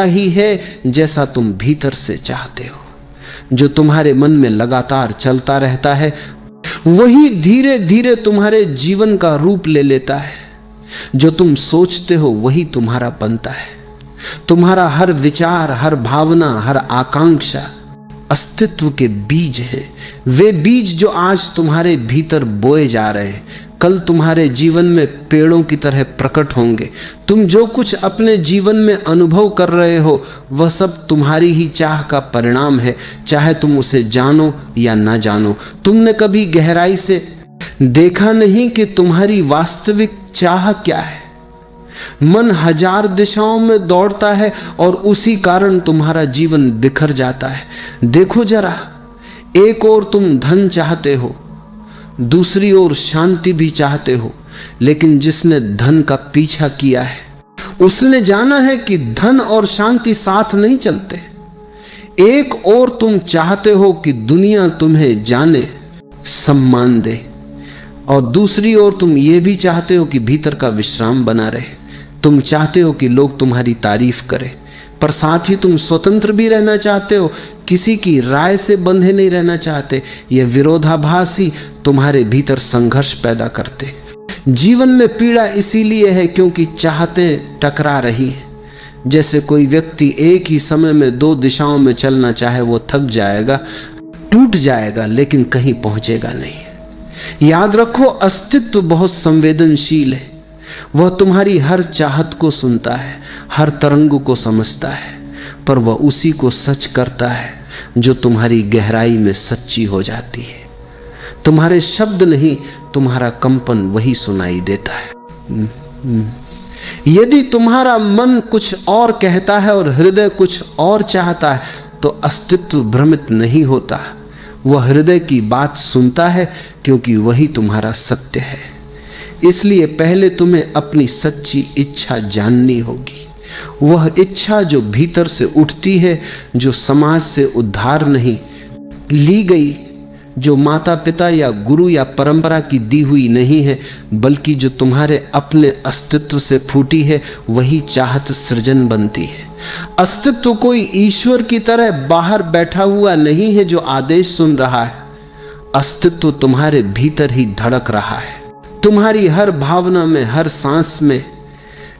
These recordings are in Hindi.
ही है जैसा तुम भीतर से चाहते हो। जो तुम्हारे मन में लगातार चलता रहता है वही धीरे धीरे तुम्हारे जीवन का रूप ले लेता है। जो तुम सोचते हो वही तुम्हारा बनता है। तुम्हारा हर विचार, हर भावना, हर आकांक्षा अस्तित्व के बीज है। वे बीज जो आज तुम्हारे भीतर बोए जा रहे हैं कल तुम्हारे जीवन में पेड़ों की तरह प्रकट होंगे। तुम जो कुछ अपने जीवन में अनुभव कर रहे हो वह सब तुम्हारी ही चाह का परिणाम है, चाहे तुम उसे जानो या ना जानो। तुमने कभी गहराई से देखा नहीं कि तुम्हारी वास्तविक चाह क्या है। मन हजार दिशाओं में दौड़ता है और उसी कारण तुम्हारा जीवन बिखर जाता है। देखो जरा, एक ओर तुम धन चाहते हो, दूसरी ओर शांति भी चाहते हो, लेकिन जिसने धन का पीछा किया है उसने जाना है कि धन और शांति साथ नहीं चलते। एक ओर तुम चाहते हो कि दुनिया तुम्हें जाने, सम्मान दे, और दूसरी ओर तुम ये भी चाहते हो कि भीतर का विश्राम बना रहे। तुम चाहते हो कि लोग तुम्हारी तारीफ करें, पर साथ ही तुम स्वतंत्र भी रहना चाहते हो, किसी की राय से बंधे नहीं रहना चाहते। यह विरोधाभास ही तुम्हारे भीतर संघर्ष पैदा करते। जीवन में पीड़ा इसीलिए है क्योंकि चाहतें टकरा रही हैं। जैसे कोई व्यक्ति एक ही समय में दो दिशाओं में चलना चाहे, वो थक जाएगा, टूट जाएगा, लेकिन कहीं पहुंचेगा नहीं। याद रखो, अस्तित्व बहुत संवेदनशील है। वह तुम्हारी हर चाहत को सुनता है, हर तरंग को समझता है, पर वह उसी को सच करता है जो तुम्हारी गहराई में सच्ची हो जाती है। तुम्हारे शब्द नहीं, तुम्हारा कंपन वही सुनाई देता है। यदि तुम्हारा मन कुछ और कहता है और हृदय कुछ और चाहता है तो अस्तित्व भ्रमित नहीं होता। वह हृदय की बात सुनता है क्योंकि वही तुम्हारा सत्य है। इसलिए पहले तुम्हें अपनी सच्ची इच्छा जाननी होगी। वह इच्छा जो भीतर से उठती है, जो समाज से उद्धार नहीं ली गई, जो माता पिता या गुरु या परंपरा की दी हुई नहीं है, बल्कि जो तुम्हारे अपने अस्तित्व से फूटी है, वही चाहत सृजन बनती है। अस्तित्व कोई ईश्वर की तरह बाहर बैठा हुआ नहीं है जो आदेश सुन रहा है। अस्तित्व तुम्हारे भीतर ही धड़क रहा है, तुम्हारी हर भावना में, हर सांस में।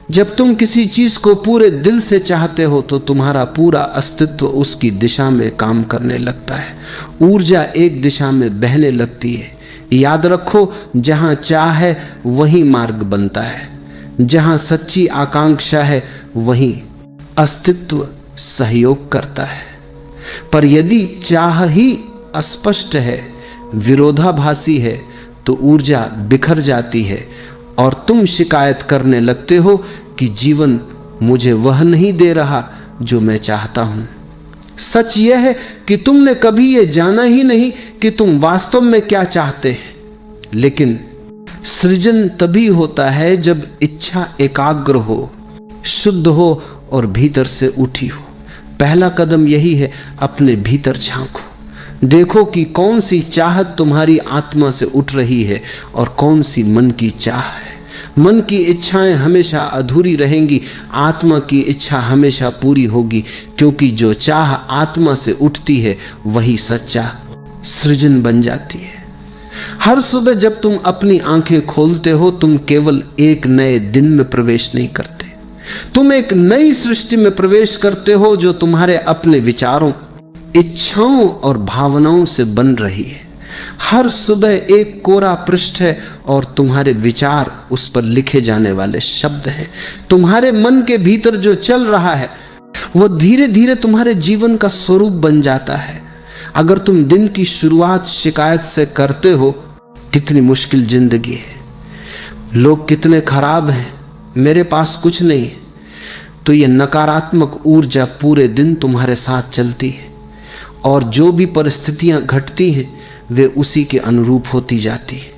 जब तुम किसी चीज को पूरे दिल से चाहते हो तो तुम्हारा पूरा अस्तित्व उसकी दिशा में काम करने लगता है। ऊर्जा एक दिशा में बहने लगती है। याद रखो, जहां चाह है वहीं मार्ग बनता है, जहां सच्ची आकांक्षा है वहीं अस्तित्व सहयोग करता है। पर यदि चाह ही अस्पष्ट है, विरोधाभासी है, तो ऊर्जा बिखर जाती है और तुम शिकायत करने लगते हो कि जीवन मुझे वह नहीं दे रहा जो मैं चाहता हूं। सच यह है कि तुमने कभी यह जाना ही नहीं कि तुम वास्तव में क्या चाहते हैं। लेकिन सृजन तभी होता है जब इच्छा एकाग्र हो, शुद्ध हो और भीतर से उठी हो। पहला कदम यही है, अपने भीतर झांको। देखो कि कौन सी चाहत तुम्हारी आत्मा से उठ रही है और कौन सी मन की चाह है। मन की इच्छाएं हमेशा अधूरी रहेंगी, आत्मा की इच्छा हमेशा पूरी होगी, क्योंकि जो चाह आत्मा से उठती है वही सच्चा सृजन बन जाती है। हर सुबह जब तुम अपनी आंखें खोलते हो, तुम केवल एक नए दिन में प्रवेश नहीं करते, तुम एक नई सृष्टि में प्रवेश करते हो जो तुम्हारे अपने विचारों, इच्छाओं और भावनाओं से बन रही है। हर सुबह एक कोरा पृष्ठ है और तुम्हारे विचार उस पर लिखे जाने वाले शब्द हैं। तुम्हारे मन के भीतर जो चल रहा है वह धीरे धीरे तुम्हारे जीवन का स्वरूप बन जाता है। अगर तुम दिन की शुरुआत शिकायत से करते हो, कितनी मुश्किल जिंदगी है, लोग कितने खराब हैं, मेरे पास कुछ नहीं है, तो यह नकारात्मक ऊर्जा पूरे दिन तुम्हारे साथ चलती है और जो भी परिस्थितियां घटती हैं वे उसी के अनुरूप होती जाती है।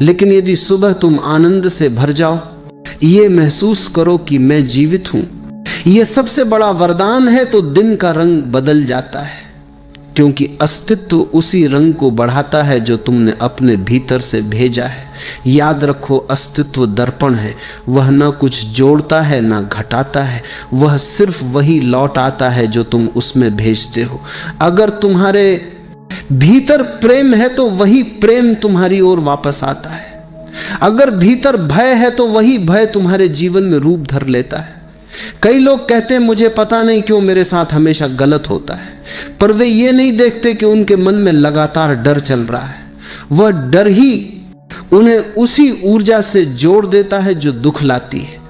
लेकिन यदि सुबह तुम आनंद से भर जाओ, ये महसूस करो कि मैं जीवित हूं, यह सबसे बड़ा वरदान है, तो दिन का रंग बदल जाता है। क्योंकि अस्तित्व उसी रंग को बढ़ाता है जो तुमने अपने भीतर से भेजा है। याद रखो, अस्तित्व दर्पण है, वह न कुछ जोड़ता है न घटाता है, वह सिर्फ वही लौट आता है जो तुम उसमें भेजते हो। अगर तुम्हारे भीतर प्रेम है तो वही प्रेम तुम्हारी ओर वापस आता है। अगर भीतर भय है तो वही भय तुम्हारे जीवन में रूप धर लेता है। कई लोग कहते हैं मुझे पता नहीं क्यों मेरे साथ हमेशा गलत होता है, पर वे ये नहीं देखते कि उनके मन में लगातार डर चल रहा है। वह डर ही उन्हें उसी ऊर्जा से जोड़ देता है जो दुख लाती है।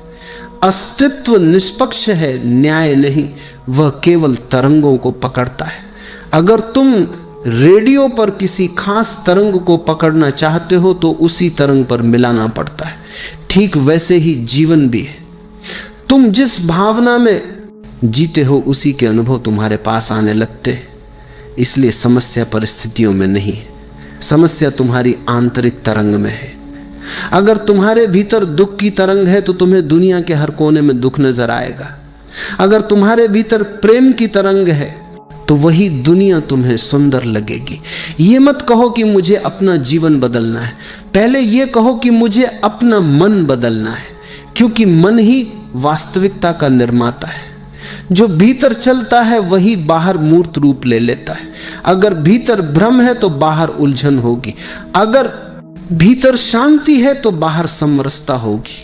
अस्तित्व निष्पक्ष है, न्याय नहीं, वह केवल तरंगों को पकड़ता है। अगर तुम रेडियो पर किसी खास तरंग को पकड़ना चाहते हो तो उसी तरंग पर मिलाना पड़ता है। ठीक वैसे ही जीवन भी है। तुम जिस भावना में जीते हो उसी के अनुभव तुम्हारे पास आने लगते हैं। इसलिए समस्या परिस्थितियों में नहीं है, समस्या तुम्हारी आंतरिक तरंग में है। अगर तुम्हारे भीतर दुख की तरंग है तो तुम्हें दुनिया के हर कोने में दुख नजर आएगा। अगर तुम्हारे भीतर प्रेम की तरंग है तो वही दुनिया तुम्हें सुंदर लगेगी। ये मत कहो कि मुझे अपना जीवन बदलना है, पहले ये कहो कि मुझे अपना मन बदलना है, क्योंकि मन ही वास्तविकता का निर्माता है। जो भीतर चलता है वही बाहर मूर्त रूप ले लेता है। अगर भीतर भ्रम है तो बाहर उलझन होगी, अगर भीतर शांति है तो बाहर समरसता होगी।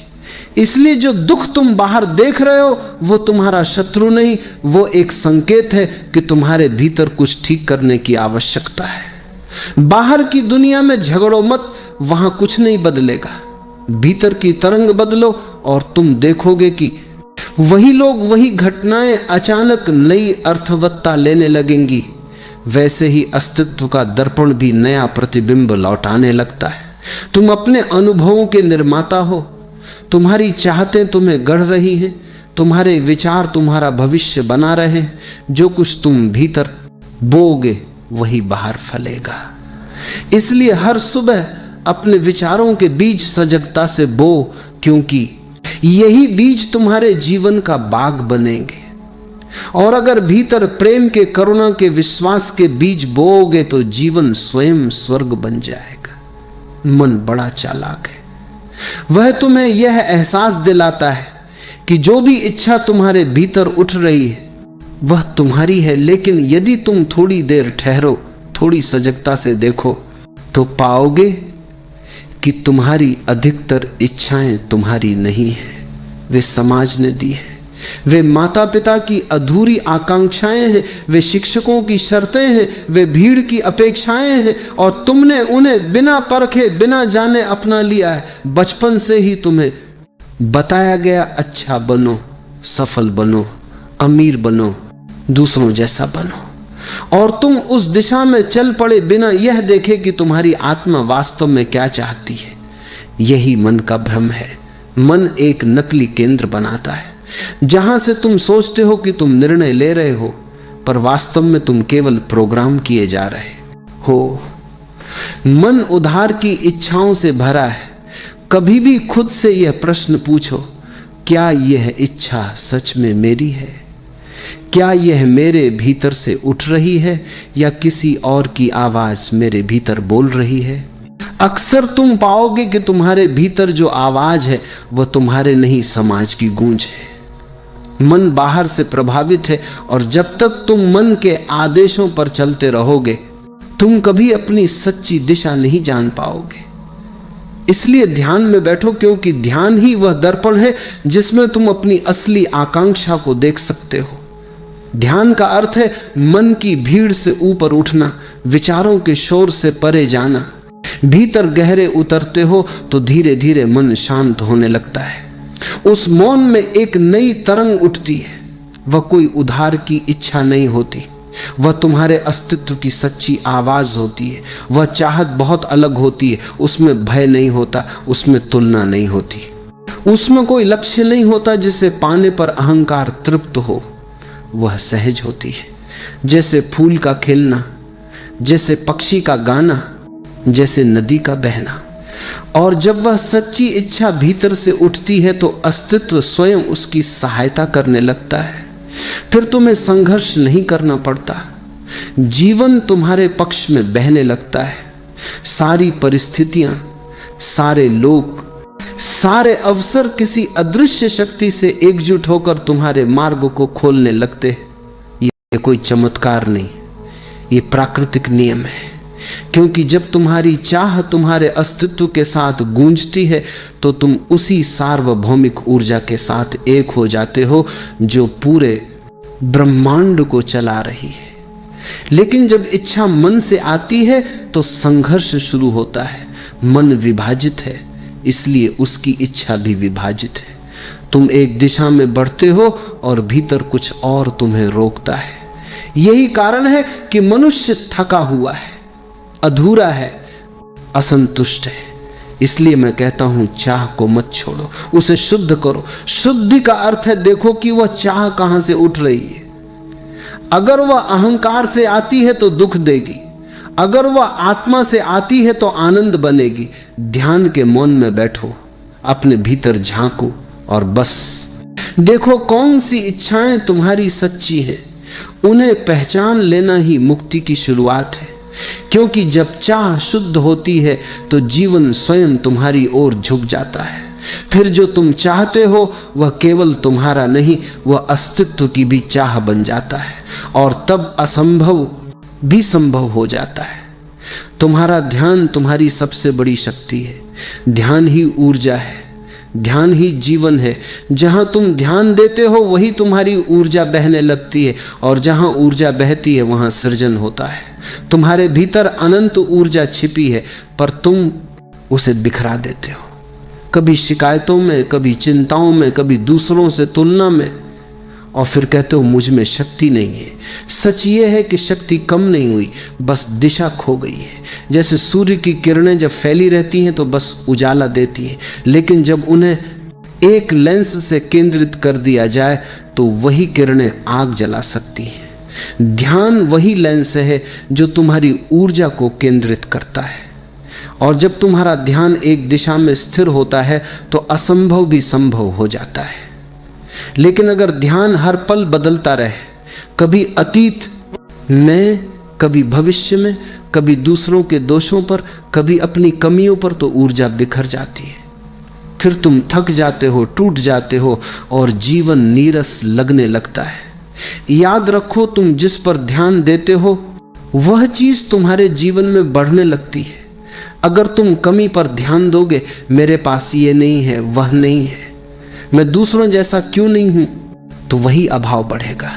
इसलिए जो दुख तुम बाहर देख रहे हो वो तुम्हारा शत्रु नहीं, वो एक संकेत है कि तुम्हारे भीतर कुछ ठीक करने की आवश्यकता है। बाहर की दुनिया में झगड़ो मत, वहां कुछ नहीं बदलेगा। भीतर की तरंग बदलो और तुम देखोगे कि वही लोग, वही घटनाएं अचानक नई अर्थवत्ता लेने लगेंगी। वैसे ही अस्तित्व का दर्पण भी नया प्रतिबिंब लौटाने लगता है। तुम अपने अनुभवों के निर्माता हो। तुम्हारी चाहतें तुम्हें गढ़ रही हैं, तुम्हारे विचार तुम्हारा भविष्य बना रहे हैं। जो कुछ तुम भीतर बोओगे वही बाहर फलेगा। इसलिए हर सुबह अपने विचारों के बीज सजगता से बो, क्योंकि यही बीज तुम्हारे जीवन का बाग बनेंगे। और अगर भीतर प्रेम के, करुणा के, विश्वास के बीज बोओगे तो जीवन स्वयं स्वर्ग बन जाएगा। मन बड़ा चालाक है, वह तुम्हें यह एहसास दिलाता है कि जो भी इच्छा तुम्हारे भीतर उठ रही है वह तुम्हारी है। लेकिन यदि तुम थोड़ी देर ठहरो, थोड़ी सजगता से देखो, तो पाओगे कि तुम्हारी अधिकतर इच्छाएं तुम्हारी नहीं है, वे समाज ने दी है। वे माता पिता की अधूरी आकांक्षाएं हैं, वे शिक्षकों की शर्तें हैं, वे भीड़ की अपेक्षाएं हैं, और तुमने उन्हें बिना परखे, बिना जाने अपना लिया है। बचपन से ही तुम्हें बताया गया, अच्छा बनो, सफल बनो, अमीर बनो, दूसरों जैसा बनो, और तुम उस दिशा में चल पड़े बिना यह देखे कि तुम्हारी आत्मा वास्तव में क्या चाहती है। यही मन का भ्रम है। मन एक नकली केंद्र बनाता है, जहां से तुम सोचते हो कि तुम निर्णय ले रहे हो, पर वास्तव में तुम केवल प्रोग्राम किए जा रहे हो। मन उधार की इच्छाओं से भरा है। कभी भी खुद से यह प्रश्न पूछो, क्या यह इच्छा सच में मेरी है? क्या यह मेरे भीतर से उठ रही है या किसी और की आवाज मेरे भीतर बोल रही है? अक्सर तुम पाओगे कि तुम्हारे भीतर जो आवाज है वह तुम्हारे नहीं, समाज की गूंज है। मन बाहर से प्रभावित है, और जब तक तुम मन के आदेशों पर चलते रहोगे तुम कभी अपनी सच्ची दिशा नहीं जान पाओगे। इसलिए ध्यान में बैठो, क्योंकि ध्यान ही वह दर्पण है जिसमें तुम अपनी असली आकांक्षा को देख सकते हो। ध्यान का अर्थ है मन की भीड़ से ऊपर उठना, विचारों के शोर से परे जाना। भीतर गहरे उतरते हो तो धीरे धीरे मन शांत होने लगता है। उस मौन में एक नई तरंग उठती है। वह कोई उधार की इच्छा नहीं होती, वह तुम्हारे अस्तित्व की सच्ची आवाज होती है। वह चाहत बहुत अलग होती है, उसमें भय नहीं होता, उसमें तुलना नहीं होती, उसमें कोई लक्ष्य नहीं होता जिसे पाने पर अहंकार तृप्त हो। वह सहज होती है, जैसे फूल का खिलना, जैसे पक्षी का गाना, जैसे नदी का बहना। और जब वह सच्ची इच्छा भीतर से उठती है तो अस्तित्व स्वयं उसकी सहायता करने लगता है। फिर तुम्हें संघर्ष नहीं करना पड़ता, जीवन तुम्हारे पक्ष में बहने लगता है। सारी परिस्थितियां, सारे लोग, सारे अवसर किसी अदृश्य शक्ति से एकजुट होकर तुम्हारे मार्ग को खोलने लगते हैं। ये कोई चमत्कार नहीं, ये प्राकृतिक नियम है। क्योंकि जब तुम्हारी चाह तुम्हारे अस्तित्व के साथ गूंजती है तो तुम उसी सार्वभौमिक ऊर्जा के साथ एक हो जाते हो जो पूरे ब्रह्मांड को चला रही है। लेकिन जब इच्छा मन से आती है तो संघर्ष शुरू होता है। मन विभाजित है, इसलिए उसकी इच्छा भी विभाजित है। तुम एक दिशा में बढ़ते हो और भीतर कुछ और तुम्हें रोकता है। यही कारण है कि मनुष्य थका हुआ है, अधूरा है, असंतुष्ट है। इसलिए मैं कहता हूं, चाह को मत छोड़ो, उसे शुद्ध करो। शुद्धि का अर्थ है देखो कि वह चाह कहां से उठ रही है। अगर वह अहंकार से आती है तो दुख देगी, अगर वह आत्मा से आती है तो आनंद बनेगी। ध्यान के मौन में बैठो, अपने भीतर झांको और बस देखो कौन सी इच्छाएं तुम्हारी सच्ची हैं। उन्हें पहचान लेना ही मुक्ति की शुरुआत है। क्योंकि जब चाह शुद्ध होती है तो जीवन स्वयं तुम्हारी ओर झुक जाता है। फिर जो तुम चाहते हो वह केवल तुम्हारा नहीं, वह अस्तित्व की भी चाह बन जाता है और तब असंभव भी संभव हो जाता है। तुम्हारा ध्यान तुम्हारी सबसे बड़ी शक्ति है। ध्यान ही ऊर्जा है, ध्यान ही जीवन है। जहां तुम ध्यान देते हो वही तुम्हारी ऊर्जा बहने लगती है और जहां ऊर्जा बहती है वहां सृजन होता है। तुम्हारे भीतर अनंत ऊर्जा छिपी है पर तुम उसे बिखरा देते हो, कभी शिकायतों में, कभी चिंताओं में, कभी दूसरों से तुलना में, और फिर कहते हो मुझ में शक्ति नहीं है। सच ये है कि शक्ति कम नहीं हुई, बस दिशा खो गई है। जैसे सूर्य की किरणें जब फैली रहती हैं तो बस उजाला देती हैं, लेकिन जब उन्हें एक लेंस से केंद्रित कर दिया जाए तो वही किरणें आग जला सकती हैं। ध्यान वही लेंस है जो तुम्हारी ऊर्जा को केंद्रित करता है, और जब तुम्हारा ध्यान एक दिशा में स्थिर होता है तो असंभव भी संभव हो जाता है। लेकिन अगर ध्यान हर पल बदलता रहे, कभी अतीत में, कभी भविष्य में, कभी दूसरों के दोषों पर, कभी अपनी कमियों पर, तो ऊर्जा बिखर जाती है। फिर तुम थक जाते हो, टूट जाते हो और जीवन नीरस लगने लगता है। याद रखो, तुम जिस पर ध्यान देते हो वह चीज तुम्हारे जीवन में बढ़ने लगती है। अगर तुम कमी पर ध्यान दोगे, मेरे पास ये नहीं है, वह नहीं है, मैं दूसरों जैसा क्यों नहीं हूं, तो वही अभाव बढ़ेगा।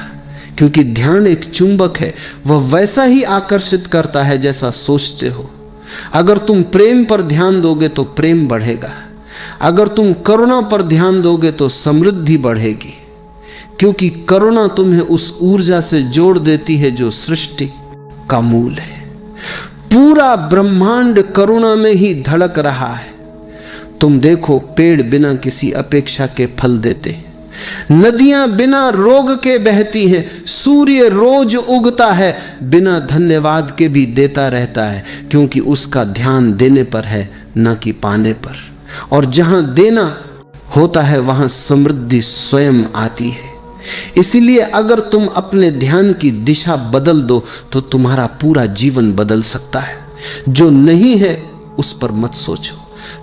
क्योंकि ध्यान एक चुंबक है, वह वैसा ही आकर्षित करता है जैसा सोचते हो। अगर तुम प्रेम पर ध्यान दोगे तो प्रेम बढ़ेगा, अगर तुम करुणा पर ध्यान दोगे तो समृद्धि बढ़ेगी। क्योंकि करुणा तुम्हें उस ऊर्जा से जोड़ देती है जो सृष्टि का मूल है। पूरा ब्रह्मांड करुणा में ही धड़क रहा है। तुम देखो, पेड़ बिना किसी अपेक्षा के फल देते, नदियां बिना रोग के बहती हैं, सूर्य रोज उगता है, बिना धन्यवाद के भी देता रहता है, क्योंकि उसका ध्यान देने पर है, न कि पाने पर। और जहां देना होता है वहां समृद्धि स्वयं आती है। इसीलिए अगर तुम अपने ध्यान की दिशा बदल दो तो तुम्हारा पूरा जीवन बदल सकता है। जो नहीं है उस पर मत सोचो,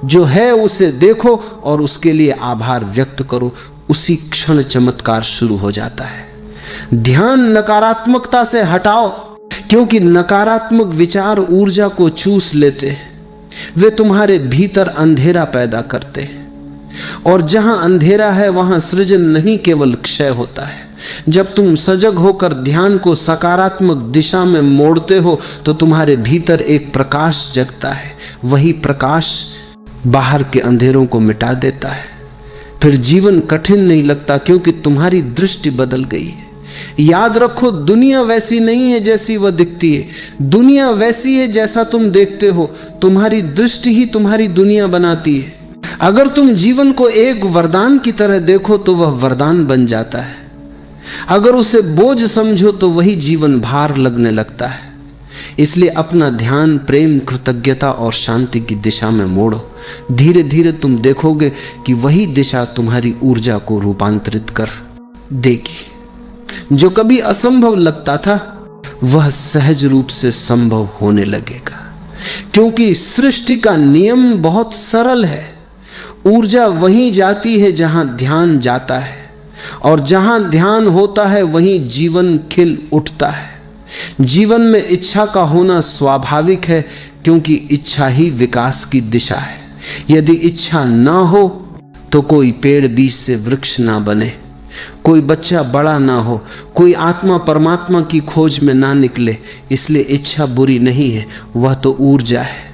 जो है उसे देखो और उसके लिए आभार व्यक्त करो। उसी क्षण चमत्कार शुरू हो जाता है। ध्यान नकारात्मकता से हटाओ, क्योंकि नकारात्मक विचार ऊर्जा को चूस लेते हैं। वे तुम्हारे भीतर अंधेरा पैदा करते हैं, और जहां अंधेरा है वहां सृजन नहीं केवल क्षय होता है। जब तुम सजग होकर ध्यान को सकारात्मक दिशा में मोड़ते हो तो तुम्हारे भीतर एक प्रकाश जगता है। वही प्रकाश बाहर के अंधेरों को मिटा देता है। फिर जीवन कठिन नहीं लगता, क्योंकि तुम्हारी दृष्टि बदल गई है। याद रखो, दुनिया वैसी नहीं है जैसी वह दिखती है। दुनिया वैसी है जैसा तुम देखते हो। तुम्हारी दृष्टि ही तुम्हारी दुनिया बनाती है। अगर तुम जीवन को एक वरदान की तरह देखो तो वह वरदान बन जाता है। अगर उसे बोझ समझो तो वही जीवन भार लगने लगता है। इसलिए अपना ध्यान प्रेम, कृतज्ञता और शांति की दिशा में मोड़ो। धीरे धीरे तुम देखोगे कि वही दिशा तुम्हारी ऊर्जा को रूपांतरित कर देगी। जो कभी असंभव लगता था वह सहज रूप से संभव होने लगेगा। क्योंकि सृष्टि का नियम बहुत सरल है। ऊर्जा वहीं जाती है जहां ध्यान जाता है, और जहां ध्यान होता है वहीं जीवन खिल उठता है। जीवन में इच्छा का होना स्वाभाविक है, क्योंकि इच्छा ही विकास की दिशा है। यदि इच्छा ना हो तो कोई पेड़ बीज से वृक्ष ना बने, कोई बच्चा बड़ा ना हो, कोई आत्मा परमात्मा की खोज में ना निकले। इसलिए इच्छा बुरी नहीं है, वह तो ऊर्जा है,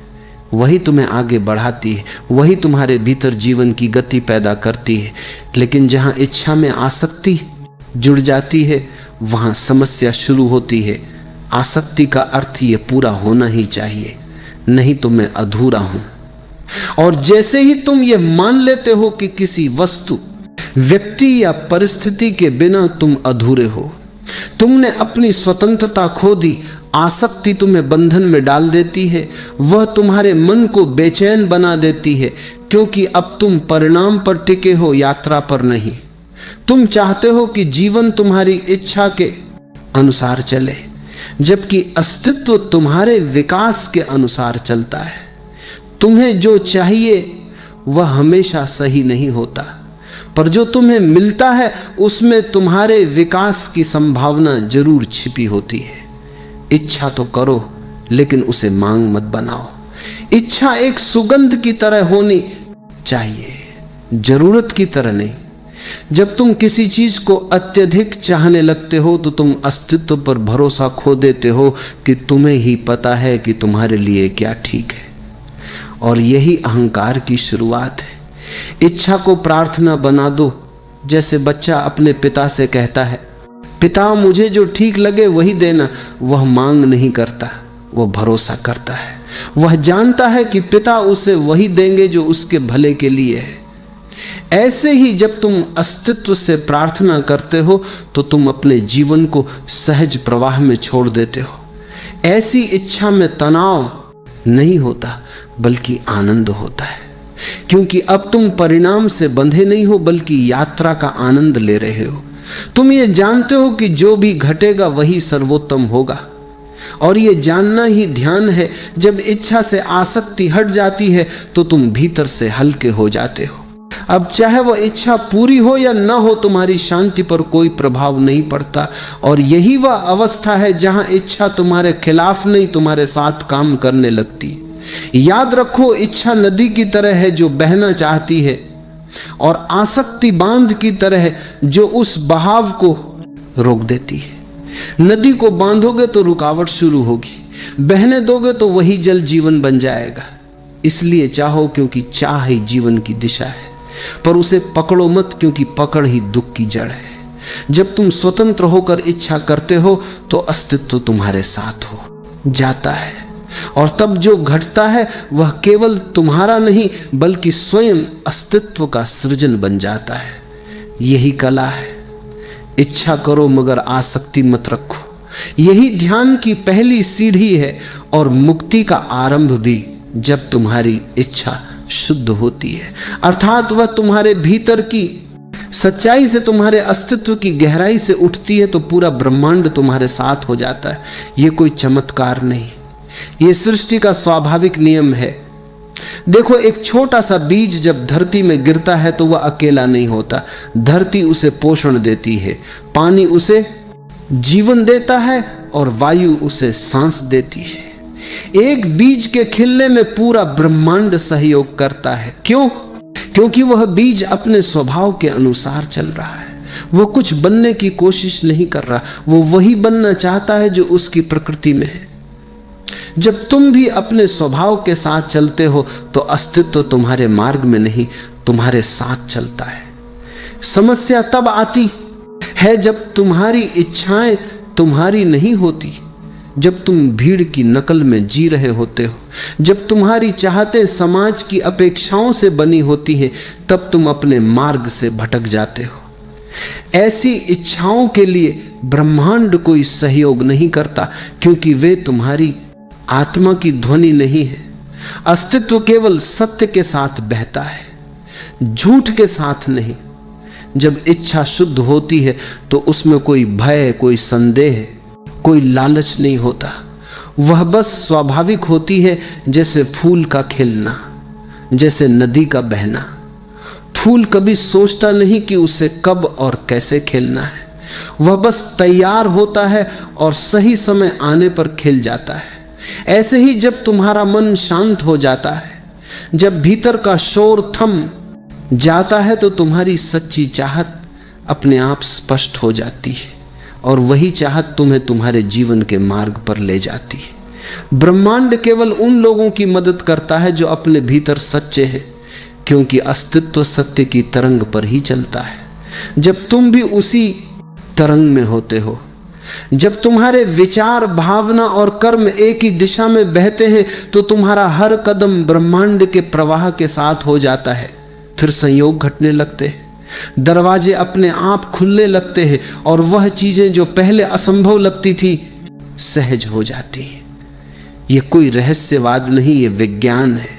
वही तुम्हें आगे बढ़ाती है, वही तुम्हारे भीतर जीवन की गति पैदा करती है। लेकिन जहां इच्छा में आसक्ति जुड़ जाती है वहां समस्या शुरू होती है। आसक्ति का अर्थ ये पूरा होना ही चाहिए, नहीं तो मैं अधूरा हूं। और जैसे ही तुम ये मान लेते हो कि किसी वस्तु, व्यक्ति या परिस्थिति के बिना तुम अधूरे हो, तुमने अपनी स्वतंत्रता खो दी, आसक्ति तुम्हें बंधन में डाल देती है। वह तुम्हारे मन को बेचैन बना देती है, क्योंकि अब तुम परिणाम पर टिके हो, यात्रा पर नहीं। तुम चाहते हो कि जीवन तुम्हारी इच्छा के अनुसार चले, जबकि अस्तित्व तुम्हारे विकास के अनुसार चलता है। तुम्हें जो चाहिए वह हमेशा सही नहीं होता, पर जो तुम्हें मिलता है उसमें तुम्हारे विकास की संभावना जरूर छिपी होती है। इच्छा तो करो, लेकिन उसे मांग मत बनाओ। इच्छा एक सुगंध की तरह होनी चाहिए, जरूरत की तरह नहीं। जब तुम किसी चीज को अत्यधिक चाहने लगते हो तो तुम अस्तित्व पर भरोसा खो देते हो कि तुम्हें ही पता है कि तुम्हारे लिए क्या ठीक है। और यही अहंकार की शुरुआत है। इच्छा को प्रार्थना बना दो। जैसे बच्चा अपने पिता से कहता है, पिता मुझे जो ठीक लगे वही देना। वह मांग नहीं करता, वह भरोसा करता है। वह जानता है कि पिता उसे वही देंगे जो उसके भले के लिए है। ऐसे ही जब तुम अस्तित्व से प्रार्थना करते हो तो तुम अपने जीवन को सहज प्रवाह में छोड़ देते हो। ऐसी इच्छा में तनाव नहीं होता, बल्कि आनंद होता है, क्योंकि अब तुम परिणाम से बंधे नहीं हो, बल्कि यात्रा का आनंद ले रहे हो। तुम ये जानते हो कि जो भी घटेगा वही सर्वोत्तम होगा, और ये जानना ही ध्यान है। जब इच्छा से आसक्ति हट जाती है तो तुम भीतर से हल्के हो जाते हो। अब चाहे वह इच्छा पूरी हो या न हो, तुम्हारी शांति पर कोई प्रभाव नहीं पड़ता। और यही वह अवस्था है जहां इच्छा तुम्हारे खिलाफ नहीं, तुम्हारे साथ काम करने लगती। याद रखो, इच्छा नदी की तरह है जो बहना चाहती है, और आसक्ति बांध की तरह है जो उस बहाव को रोक देती है। नदी को बांधोगे तो रुकावट शुरू होगी, बहने दोगे तो वही जल जीवन बन जाएगा। इसलिए चाहो, क्योंकि चाह ही जीवन की दिशा है, पर उसे पकड़ो मत, क्योंकि पकड़ ही दुख की जड़ है। जब तुम स्वतंत्र होकर इच्छा करते हो तो अस्तित्व तुम्हारे साथ हो जाता है, और तब जो घटता है वह केवल तुम्हारा नहीं, बल्कि स्वयं अस्तित्व का सृजन बन जाता है। यही कला है। इच्छा करो मगर आसक्ति मत रखो। यही ध्यान की पहली सीढ़ी है, और मुक्ति का आरंभ भी जब तुम्हारी इच्छा शुद्ध होती है, अर्थात वह तुम्हारे भीतर की सच्चाई से, तुम्हारे अस्तित्व की गहराई से उठती है, तो पूरा ब्रह्मांड तुम्हारे साथ हो जाता है। यह कोई चमत्कार नहीं, यह सृष्टि का स्वाभाविक नियम है। देखो, एक छोटा सा बीज जब धरती में गिरता है तो वह अकेला नहीं होता। धरती उसे पोषण देती है, पानी उसे जीवन देता है, और वायु उसे सांस देती है। एक बीज के खिलने में पूरा ब्रह्मांड सहयोग करता है। क्यों? क्योंकि वह बीज अपने स्वभाव के अनुसार चल रहा है। वो कुछ बनने की कोशिश नहीं कर रहा, वो वही बनना चाहता है जो उसकी प्रकृति में है। जब तुम भी अपने स्वभाव के साथ चलते हो तो अस्तित्व तुम्हारे मार्ग में नहीं, तुम्हारे साथ चलता है। समस्या तब आती है जब तुम्हारी इच्छाएं तुम्हारी नहीं होती, जब तुम भीड़ की नकल में जी रहे होते हो, जब तुम्हारी चाहतें समाज की अपेक्षाओं से बनी होती हैं, तब तुम अपने मार्ग से भटक जाते हो। ऐसी इच्छाओं के लिए ब्रह्मांड कोई सहयोग नहीं करता, क्योंकि वे तुम्हारी आत्मा की ध्वनि नहीं है। अस्तित्व केवल सत्य के साथ बहता है, झूठ के साथ नहीं। जब इच्छा शुद्ध होती है तो उसमें कोई भय, कोई संदेह, कोई लालच नहीं होता, वह बस स्वाभाविक होती है, जैसे फूल का खिलना, जैसे नदी का बहना। फूल कभी सोचता नहीं कि उसे कब और कैसे खिलना है, वह बस तैयार होता है और सही समय आने पर खिल जाता है। ऐसे ही जब तुम्हारा मन शांत हो जाता है, जब भीतर का शोर थम जाता है, तो तुम्हारी सच्ची चाहत अपने आप स्पष्ट हो जाती है और वही चाहत तुम्हें तुम्हारे जीवन के मार्ग पर ले जाती है। ब्रह्मांड केवल उन लोगों की मदद करता है जो अपने भीतर सच्चे हैं, क्योंकि अस्तित्व सत्य की तरंग पर ही चलता है। जब तुम भी उसी तरंग में होते हो, जब तुम्हारे विचार, भावना और कर्म एक ही दिशा में बहते हैं, तो तुम्हारा हर कदम ब्रह्मांड के प्रवाह के साथ हो जाता है। फिर संयोग घटने लगते हैं, दरवाजे अपने आप खुलने लगते हैं और वह चीजें जो पहले असंभव लगती थी सहज हो जाती हैं। यह कोई रहस्यवाद नहीं, यह विज्ञान है।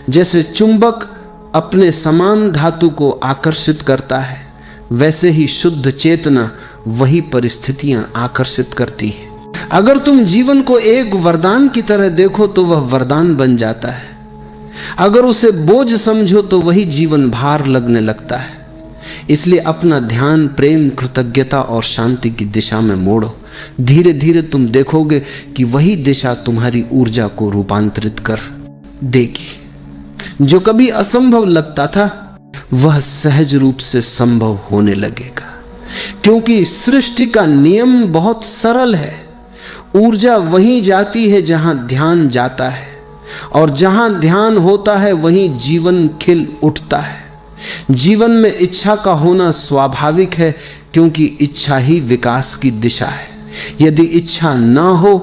जैसे चुंबक अपने समान धातु को आकर्षित करता है, वैसे ही शुद्ध चेतना वही परिस्थितियां आकर्षित करती है। अगर तुम जीवन को एक वरदान की तरह देखो तो वह वरदान बन जाता है, अगर उसे बोझ समझो तो वही जीवन भार लगने लगता है। इसलिए अपना ध्यान प्रेम, कृतज्ञता और शांति की दिशा में मोड़ो। धीरे धीरे तुम देखोगे कि वही दिशा तुम्हारी ऊर्जा को रूपांतरित कर देगी। जो कभी असंभव लगता था वह सहज रूप से संभव होने लगेगा, क्योंकि सृष्टि का नियम बहुत सरल है। ऊर्जा वहीं जाती है जहां ध्यान जाता है, और जहां ध्यान होता है वहीं जीवन खिल उठता है। जीवन में इच्छा का होना स्वाभाविक है, क्योंकि इच्छा ही विकास की दिशा है। यदि इच्छा ना हो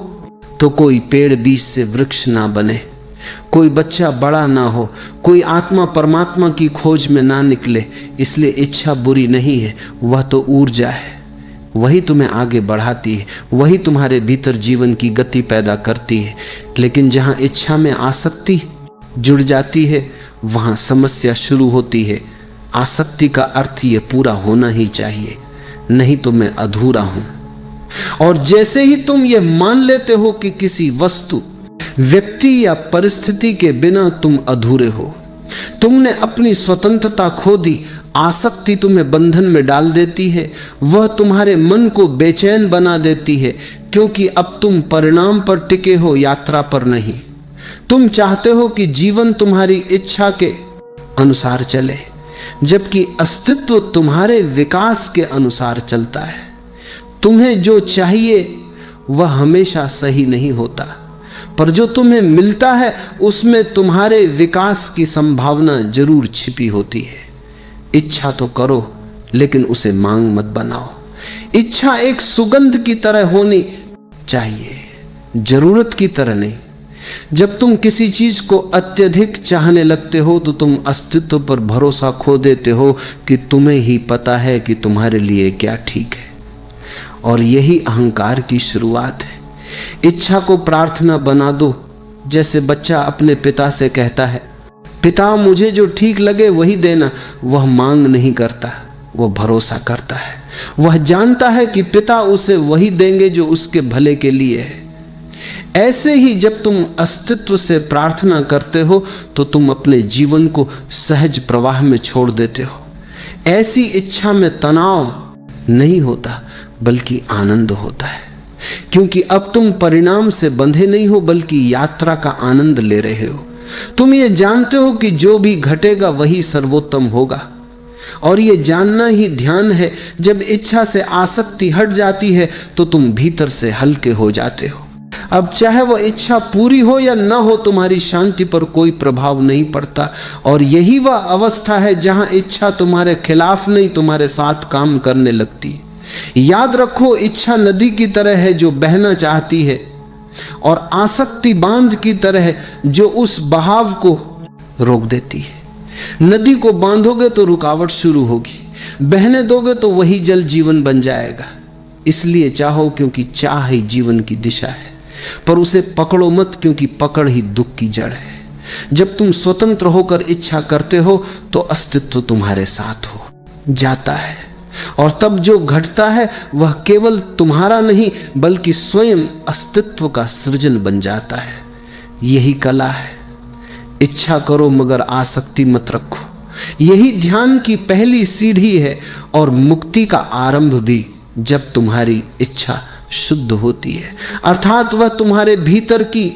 तो कोई पेड़ बीज से वृक्ष ना बने, कोई बच्चा बड़ा ना हो, कोई आत्मा परमात्मा की खोज में ना निकले। इसलिए इच्छा बुरी नहीं है, वह तो ऊर्जा है, वही तुम्हें आगे बढ़ाती है, वही तुम्हारे भीतर जीवन की गति पैदा करती है। लेकिन जहां इच्छा में आसक्ति जुड़ जाती है वहां समस्या शुरू होती है। आसक्ति का अर्थ ये पूरा होना ही चाहिए, नहीं तो मैं अधूरा हूं। और जैसे ही तुम ये मान लेते हो कि किसी वस्तु, व्यक्ति या परिस्थिति के बिना तुम अधूरे हो, तुमने अपनी स्वतंत्रता खो दी, आसक्ति तुम्हें बंधन में डाल देती है, वह तुम्हारे मन को बेचैन बना देती है, क्योंकि अब तुम परिणाम पर टिके हो, यात्रा पर नहीं। तुम चाहते हो कि जीवन तुम्हारी इच्छा के अनुसार चले, जबकि अस्तित्व तुम्हारे विकास के अनुसार चलता है। तुम्हें जो चाहिए वह हमेशा सही नहीं होता, पर जो तुम्हें मिलता है उसमें तुम्हारे विकास की संभावना जरूर छिपी होती है। इच्छा तो करो, लेकिन उसे मांग मत बनाओ। इच्छा एक सुगंध की तरह होनी चाहिए, जरूरत की तरह नहीं। जब तुम किसी चीज को अत्यधिक चाहने लगते हो तो तुम अस्तित्व पर भरोसा खो देते हो कि तुम्हें ही पता है कि तुम्हारे लिए क्या ठीक है, और यही अहंकार की शुरुआत है। इच्छा को प्रार्थना बना दो। जैसे बच्चा अपने पिता से कहता है, पिता मुझे जो ठीक लगे वही देना। वह मांग नहीं करता, वह भरोसा करता है। वह जानता है कि पिता उसे वही देंगे जो उसके भले के लिए है। ऐसे ही जब तुम अस्तित्व से प्रार्थना करते हो तो तुम अपने जीवन को सहज प्रवाह में छोड़ देते हो। ऐसी इच्छा में तनाव नहीं होता, बल्कि आनंद होता है, क्योंकि अब तुम परिणाम से बंधे नहीं हो, बल्कि यात्रा का आनंद ले रहे हो। तुम ये जानते हो कि जो भी घटेगा वही सर्वोत्तम होगा, और ये जानना ही ध्यान है। जब इच्छा से आसक्ति हट जाती है तो तुम भीतर से हल्के हो जाते हो। अब चाहे वह इच्छा पूरी हो या न हो, तुम्हारी शांति पर कोई प्रभाव नहीं पड़ता। और यही वह अवस्था है जहां इच्छा तुम्हारे खिलाफ नहीं, तुम्हारे साथ काम करने लगती है। याद रखो, इच्छा नदी की तरह है जो बहना चाहती है, और आसक्ति बांध की तरह है जो उस बहाव को रोक देती है। नदी को बांधोगे तो रुकावट शुरू होगी, बहने दोगे तो वही जल जीवन बन जाएगा। इसलिए चाहो, क्योंकि चाह ही जीवन की दिशा है, पर उसे पकड़ो मत, क्योंकि पकड़ ही दुख की जड़ है। जब तुम स्वतंत्र होकर इच्छा करते हो तो अस्तित्व तुम्हारे साथ हो जाता है। और तब जो घटता है वह केवल तुम्हारा नहीं बल्कि स्वयं अस्तित्व का सृजन बन जाता है। यही कला है। इच्छा करो मगर आसक्ति मत रखो। यही ध्यान की पहली सीढ़ी है और मुक्ति का आरंभ भी जब तुम्हारी इच्छा शुद्ध होती है, अर्थात वह तुम्हारे भीतर की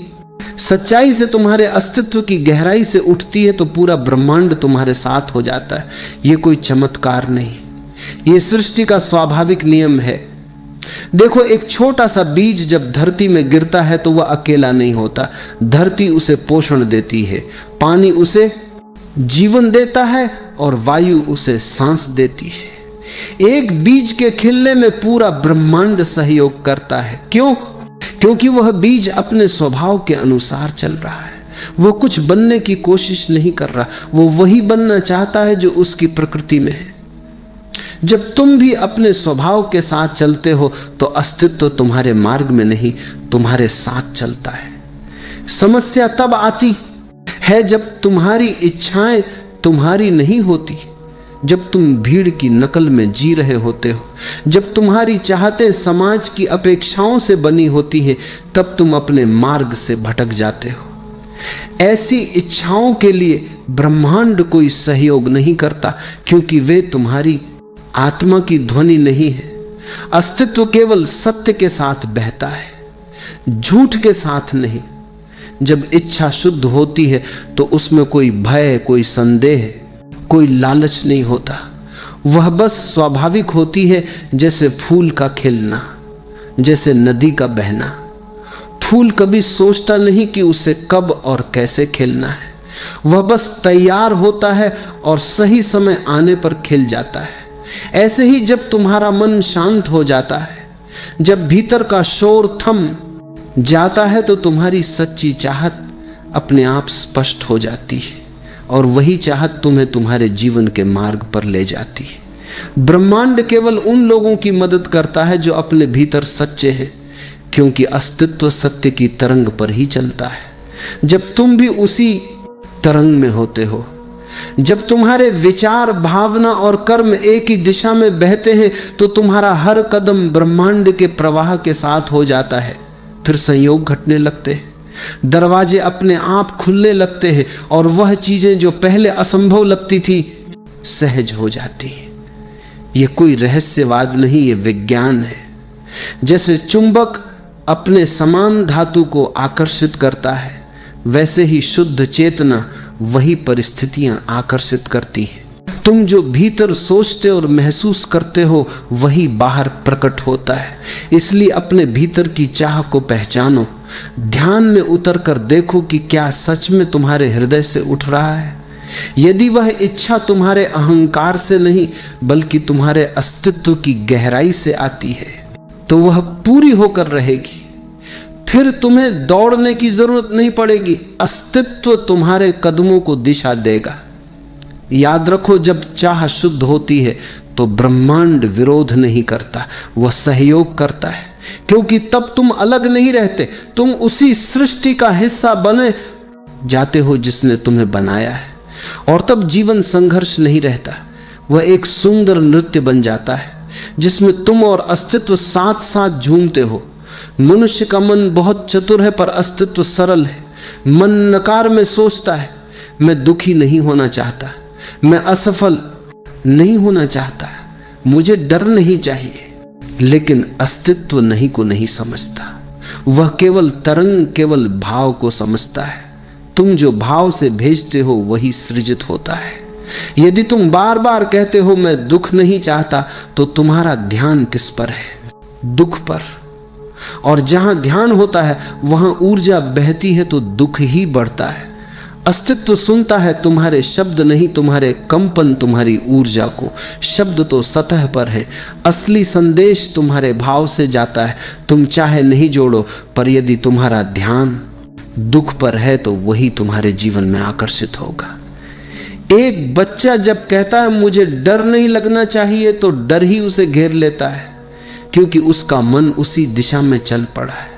सच्चाई से, तुम्हारे अस्तित्व की गहराई से उठती है, तो पूरा ब्रह्मांड तुम्हारे साथ हो जाता है। यह कोई चमत्कार नहीं, यह सृष्टि का स्वाभाविक नियम है। देखो, एक छोटा सा बीज जब धरती में गिरता है तो वह अकेला नहीं होता। धरती उसे पोषण देती है, पानी उसे जीवन देता है और वायु उसे सांस देती है। एक बीज के खिलने में पूरा ब्रह्मांड सहयोग करता है। क्यों? क्योंकि वह बीज अपने स्वभाव के अनुसार चल रहा है। वो कुछ बनने की कोशिश नहीं कर रहा, वो वही बनना चाहता है जो उसकी प्रकृति में है। जब तुम भी अपने स्वभाव के साथ चलते हो तो अस्तित्व तुम्हारे मार्ग में नहीं, तुम्हारे साथ चलता है। समस्या तब आती है जब तुम्हारी इच्छाएं तुम्हारी नहीं होती, जब तुम भीड़ की नकल में जी रहे होते हो, जब तुम्हारी चाहतें समाज की अपेक्षाओं से बनी होती हैं, तब तुम अपने मार्ग से भटक जाते हो। ऐसी इच्छाओं के लिए ब्रह्मांड कोई सहयोग नहीं करता, क्योंकि वे तुम्हारी आत्मा की ध्वनि नहीं है। अस्तित्व केवल सत्य के साथ बहता है, झूठ के साथ नहीं। जब इच्छा शुद्ध होती है तो उसमें कोई भय, कोई संदेह, कोई लालच नहीं होता। वह बस स्वाभाविक होती है, जैसे फूल का खिलना, जैसे नदी का बहना। फूल कभी सोचता नहीं कि उसे कब और कैसे खिलना है, वह बस तैयार होता है और सही समय आने पर खिल जाता है। ऐसे ही जब तुम्हारा मन शांत हो जाता है, जब भीतर का शोर थम जाता है, तो तुम्हारी सच्ची चाहत अपने आप स्पष्ट हो जाती है और वही चाहत तुम्हें तुम्हारे जीवन के मार्ग पर ले जाती है। ब्रह्मांड केवल उन लोगों की मदद करता है जो अपने भीतर सच्चे हैं, क्योंकि अस्तित्व सत्य की तरंग पर ही चलता है। जब तुम भी उसी तरंग में होते हो, जब तुम्हारे विचार, भावना और कर्म एक ही दिशा में बहते हैं, तो तुम्हारा हर कदम ब्रह्मांड के प्रवाह के साथ हो जाता है। फिर संयोग घटने लगते हैं, दरवाजे अपने आप खुलने लगते हैं और वह चीजें जो पहले असंभव लगती थी सहज हो जाती हैं। यह कोई रहस्यवाद नहीं, यह विज्ञान है। जैसे चुंबक अपने समान धातु को आकर्षित करता है, वैसे ही शुद्ध चेतना वही परिस्थितियां आकर्षित करती हैं। तुम जो भीतर सोचते और महसूस करते हो वही बाहर प्रकट होता है। इसलिए अपने भीतर की चाह को पहचानो, ध्यान में उतर कर देखो कि क्या सच में तुम्हारे हृदय से उठ रहा है। यदि वह इच्छा तुम्हारे अहंकार से नहीं बल्कि तुम्हारे अस्तित्व की गहराई से आती है, तो वह पूरी होकर रहेगी। फिर तुम्हें दौड़ने की जरूरत नहीं पड़ेगी, अस्तित्व तुम्हारे कदमों को दिशा देगा। याद रखो, जब चाह शुद्ध होती है तो ब्रह्मांड विरोध नहीं करता, वह सहयोग करता है, क्योंकि तब तुम अलग नहीं रहते, तुम उसी सृष्टि का हिस्सा बने जाते हो जिसने तुम्हें बनाया है। और तब जीवन संघर्ष नहीं रहता, वह एक सुंदर नृत्य बन जाता है जिसमें तुम और अस्तित्व साथ साथ झूमते हो। मनुष्य का मन बहुत चतुर है पर अस्तित्व सरल है। मन नकार में सोचता है, मैं दुखी नहीं होना चाहता, मैं असफल नहीं होना चाहता, मुझे डर नहीं चाहिए। लेकिन अस्तित्व नहीं को नहीं समझता, वह केवल तरंग, केवल भाव को समझता है। तुम जो भाव से भेजते हो वही सृजित होता है। यदि तुम बार बार कहते हो मैं दुख नहीं चाहता, तो तुम्हारा ध्यान किस पर है? दुख पर। और जहां ध्यान होता है वहां ऊर्जा बहती है तो दुख ही बढ़ता है। अस्तित्व सुनता है तुम्हारे शब्द नहीं, तुम्हारे कंपन, तुम्हारी ऊर्जा को। शब्द तो सतह पर है, असली संदेश तुम्हारे भाव से जाता है। तुम चाहे नहीं जोड़ो, पर यदि तुम्हारा ध्यान दुख पर है तो वही तुम्हारे जीवन में आकर्षित होगा। एक बच्चा जब कहता है मुझे डर नहीं लगना चाहिए, तो डर ही उसे घेर लेता है, क्योंकि उसका मन उसी दिशा में चल पड़ा है।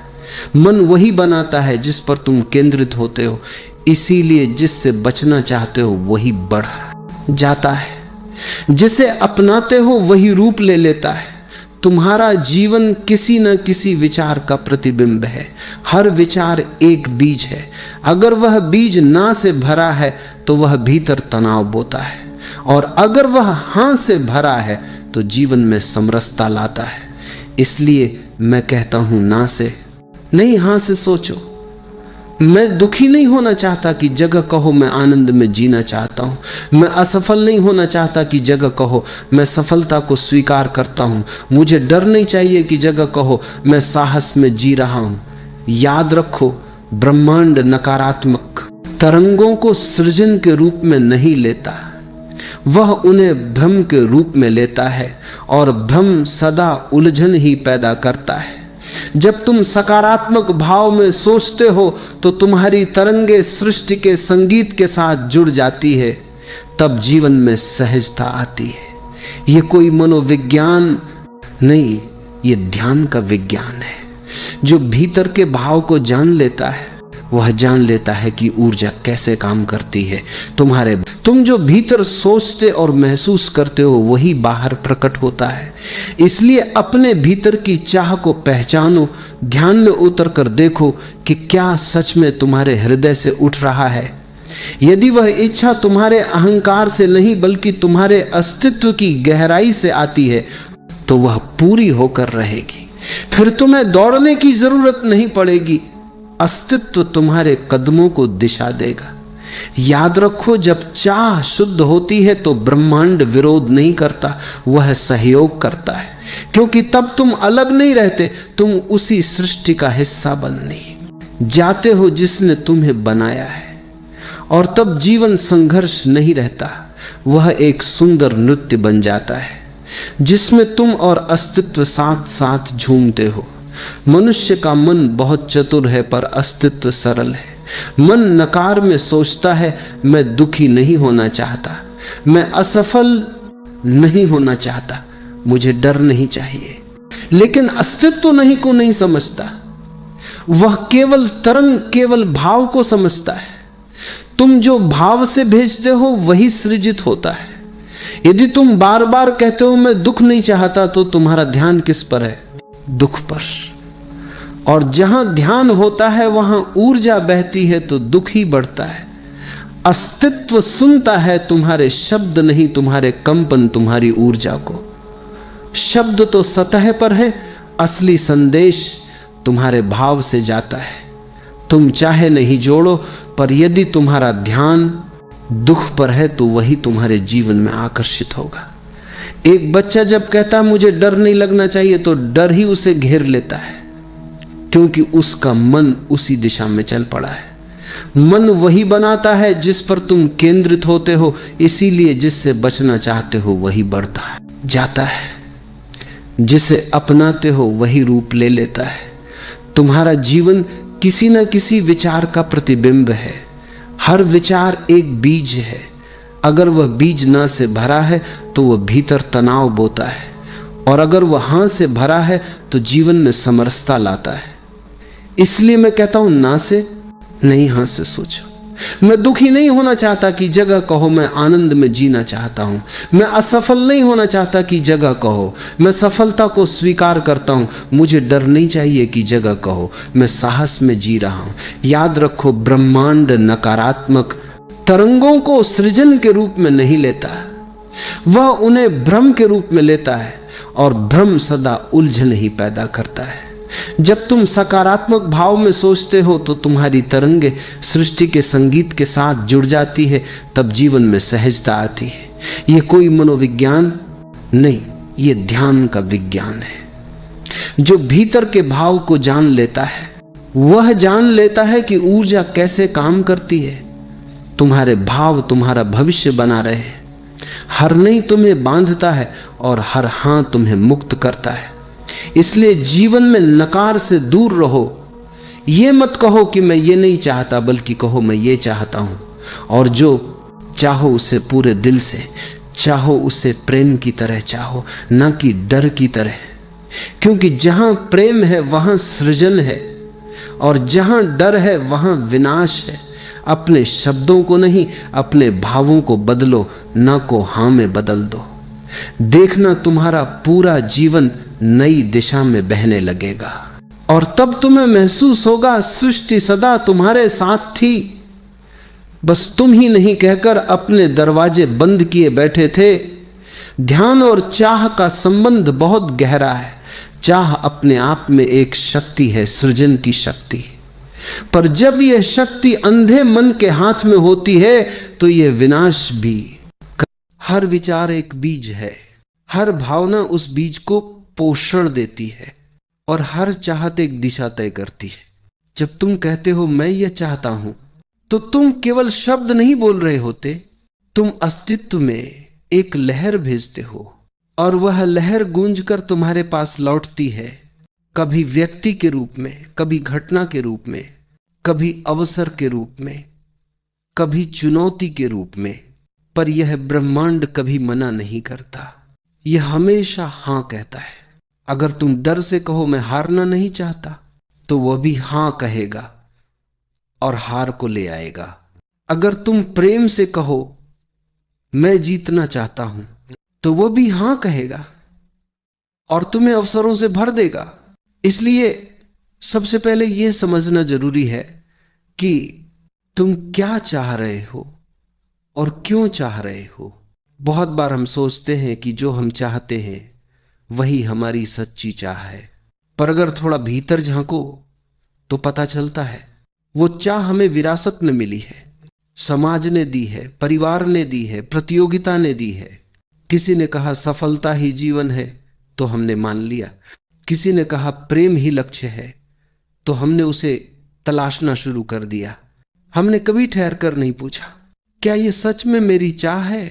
मन वही बनाता है जिस पर तुम केंद्रित होते हो, इसीलिए जिससे बचना चाहते हो वही बढ़ जाता है। जिसे अपनाते हो वही रूप ले लेता है। तुम्हारा जीवन किसी न किसी विचार का प्रतिबिंब है। हर विचार एक बीज है। अगर वह बीज ना से भरा है तो वह भीतर तनाव बोता है, और अगर वह हाँ से भरा है तो जीवन में समरसता लाता है। इसलिए मैं कहता हूं ना से नहीं, हाँ से सोचो। मैं दुखी नहीं होना चाहता कि जगह कहो मैं आनंद में जीना चाहता हूं। मैं असफल नहीं होना चाहता कि जगह कहो मैं सफलता को स्वीकार करता हूं। मुझे डर नहीं चाहिए कि जगह कहो मैं साहस में जी रहा हूं। याद रखो, ब्रह्मांड नकारात्मक तरंगों को सृजन के रूप में नहीं लेता, वह उन्हें भ्रम के रूप में लेता है, और भ्रम सदा उलझन ही पैदा करता है। जब तुम सकारात्मक भाव में सोचते हो तो तुम्हारी तरंगे सृष्टि के संगीत के साथ जुड़ जाती है, तब जीवन में सहजता आती है। यह कोई मनोविज्ञान नहीं, यह ध्यान का विज्ञान है। जो भीतर के भाव को जान लेता है वह जान लेता है कि ऊर्जा कैसे काम करती है। तुम जो भीतर सोचते और महसूस करते हो वही बाहर प्रकट होता है। इसलिए अपने भीतर की चाह को पहचानो, ध्यान में उतर कर देखो कि क्या सच में तुम्हारे हृदय से उठ रहा है। यदि वह इच्छा तुम्हारे अहंकार से नहीं बल्कि तुम्हारे अस्तित्व की गहराई से आती है तो वह पूरी होकर रहेगी। फिर तुम्हें दौड़ने की जरूरत नहीं पड़ेगी, अस्तित्व तुम्हारे कदमों को दिशा देगा। याद रखो, जब चाह शुद्ध होती है तो ब्रह्मांड विरोध नहीं करता, वह सहयोग करता है, क्योंकि तब तुम अलग नहीं रहते, तुम उसी सृष्टि का हिस्सा बनने जाते हो जिसने तुम्हें बनाया है। और तब जीवन संघर्ष नहीं रहता, वह एक सुंदर नृत्य बन जाता है जिसमें तुम और अस्तित्व साथ साथ झूमते हो। मनुष्य का मन बहुत चतुर है पर अस्तित्व सरल है। मन नकार में सोचता है मैं दुखी नहीं होना चाहता, मैं असफल नहीं होना चाहता, मुझे डर नहीं चाहिए। लेकिन अस्तित्व नहीं को नहीं समझता, वह केवल तरंग, केवल भाव को समझता है। तुम जो भाव से भेजते हो वही सृजित होता है। यदि तुम बार बार कहते हो मैं दुख नहीं चाहता तो तुम्हारा ध्यान किस पर है? दुख पर। और जहां ध्यान होता है वहां ऊर्जा बहती है तो दुख ही बढ़ता है। अस्तित्व सुनता है तुम्हारे शब्द नहीं, तुम्हारे कंपन, तुम्हारी ऊर्जा को। शब्द तो सतह पर है, असली संदेश तुम्हारे भाव से जाता है। तुम चाहे नहीं जोड़ो, पर यदि तुम्हारा ध्यान दुख पर है तो वही तुम्हारे जीवन में आकर्षित होगा। एक बच्चा जब कहता है मुझे डर नहीं लगना चाहिए तो डर ही उसे घेर लेता है, क्योंकि उसका मन उसी दिशा में चल पड़ा है। मन वही बनाता है जिस पर तुम केंद्रित होते हो, इसीलिए जिससे बचना चाहते हो वही बढ़ता है, जाता है। जिसे अपनाते हो वही रूप ले लेता है। तुम्हारा जीवन किसी न किसी विचार का प्रतिबिंब है। हर विचार एक बीज है। अगर वह बीज ना से भरा है तो वह भीतर तनाव बोता है, और अगर वह हाँ से भरा है तो जीवन में समरसता लाता है। इसलिए मैं कहता हूं ना से नहीं, हाँ से सोचो। मैं दुखी नहीं होना चाहता कि जगह कहो मैं आनंद में जीना चाहता हूं। मैं असफल नहीं होना चाहता कि जगह कहो मैं सफलता को स्वीकार करता हूं। मुझे डर नहीं चाहिए कि जगह कहो मैं साहस में जी रहा हूं। याद रखो, ब्रह्मांड नकारात्मक तरंगों को सृजन के रूप में नहीं लेता, वह उन्हें भ्रम के रूप में लेता है, और भ्रम सदा उलझन ही पैदा करता है। जब तुम सकारात्मक भाव में सोचते हो तो तुम्हारी तरंगे सृष्टि के संगीत के साथ जुड़ जाती है, तब जीवन में सहजता आती है। यह कोई मनोविज्ञान नहीं, यह ध्यान का विज्ञान है। जो भीतर के भाव को जान लेता है वह जान लेता है कि ऊर्जा कैसे काम करती है। तुम्हारे भाव तुम्हारा भविष्य बना रहे। हर नहीं तुम्हें बांधता है और हर हां तुम्हें मुक्त करता है। इसलिए जीवन में नकार से दूर रहो। ये मत कहो कि मैं ये नहीं चाहता, बल्कि कहो मैं ये चाहता हूं। और जो चाहो उसे पूरे दिल से चाहो, उसे प्रेम की तरह चाहो, ना कि डर की तरह। क्योंकि जहां प्रेम है वहां सृजन है, और जहां डर है वहां विनाश है। अपने शब्दों को नहीं, अपने भावों को बदलो, ना को हां में बदल दो। देखना तुम्हारा पूरा जीवन नई दिशा में बहने लगेगा और तब तुम्हें महसूस होगा सृष्टि सदा तुम्हारे साथ थी, बस तुम ही नहीं कहकर अपने दरवाजे बंद किए बैठे थे। ध्यान और चाह का संबंध बहुत गहरा है। चाह अपने आप में एक शक्ति है, सृजन की शक्ति, पर जब यह शक्ति अंधे मन के हाथ में होती है तो यह विनाश भी। हर विचार एक बीज है, हर भावना उस बीज को पोषण देती है और हर चाहत एक दिशा तय करती है। जब तुम कहते हो मैं यह चाहता हूं, तो तुम केवल शब्द नहीं बोल रहे होते, तुम अस्तित्व में एक लहर भेजते हो और वह लहर गूंजकर तुम्हारे पास लौटती है, कभी व्यक्ति के रूप में, कभी घटना के रूप में, कभी अवसर के रूप में, कभी चुनौती के रूप में। पर यह ब्रह्मांड कभी मना नहीं करता, यह हमेशा हां कहता है। अगर तुम डर से कहो मैं हारना नहीं चाहता, तो वह भी हां कहेगा और हार को ले आएगा। अगर तुम प्रेम से कहो मैं जीतना चाहता हूं, तो वह भी हां कहेगा और तुम्हें अवसरों से भर देगा। इसलिए सबसे पहले यह समझना जरूरी है कि तुम क्या चाह रहे हो और क्यों चाह रहे हो। बहुत बार हम सोचते हैं कि जो हम चाहते हैं वही हमारी सच्ची चाह है, पर अगर थोड़ा भीतर झांको तो पता चलता है वो चाह हमें विरासत में मिली है, समाज ने दी है, परिवार ने दी है, प्रतियोगिता ने दी है। किसी ने कहा सफलता ही जीवन है, तो हमने मान लिया। किसी ने कहा प्रेम ही लक्ष्य है, तो हमने उसे तलाशना शुरू कर दिया। हमने कभी ठहर कर नहीं पूछा क्या यह सच में मेरी चाह है,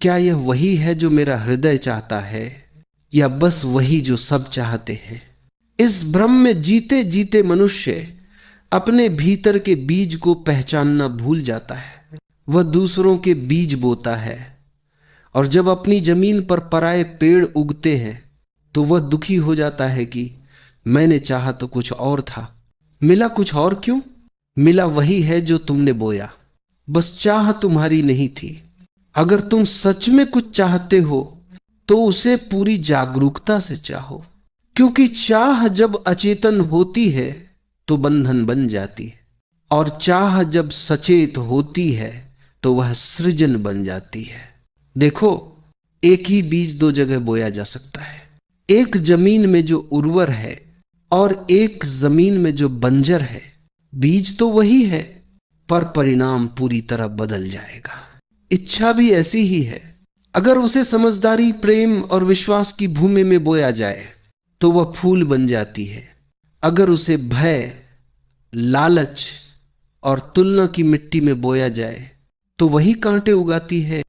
क्या यह वही है जो मेरा हृदय चाहता है, या बस वही जो सब चाहते हैं। इस भ्रम में जीते जीते मनुष्य अपने भीतर के बीज को पहचानना भूल जाता है। वह दूसरों के बीज बोता है और जब अपनी जमीन पर पराए पेड़ उगते हैं तो वह दुखी हो जाता है कि मैंने चाहा तो कुछ और था, मिला कुछ और क्यों? मिला वही है जो तुमने बोया, बस चाह तुम्हारी नहीं थी। अगर तुम सच में कुछ चाहते हो तो उसे पूरी जागरूकता से चाहो, क्योंकि चाह जब अचेतन होती है तो बंधन बन जाती है, और चाह जब सचेत होती है तो वह सृजन बन जाती है। देखो, एक ही बीज दो जगह बोया जा सकता है, एक जमीन में जो उर्वर है और एक जमीन में जो बंजर है। बीज तो वही है, पर परिणाम पूरी तरह बदल जाएगा। इच्छा भी ऐसी ही है। अगर उसे समझदारी, प्रेम और विश्वास की भूमि में बोया जाए तो वह फूल बन जाती है। अगर उसे भय, लालच और तुलना की मिट्टी में बोया जाए तो वही कांटे उगाती है।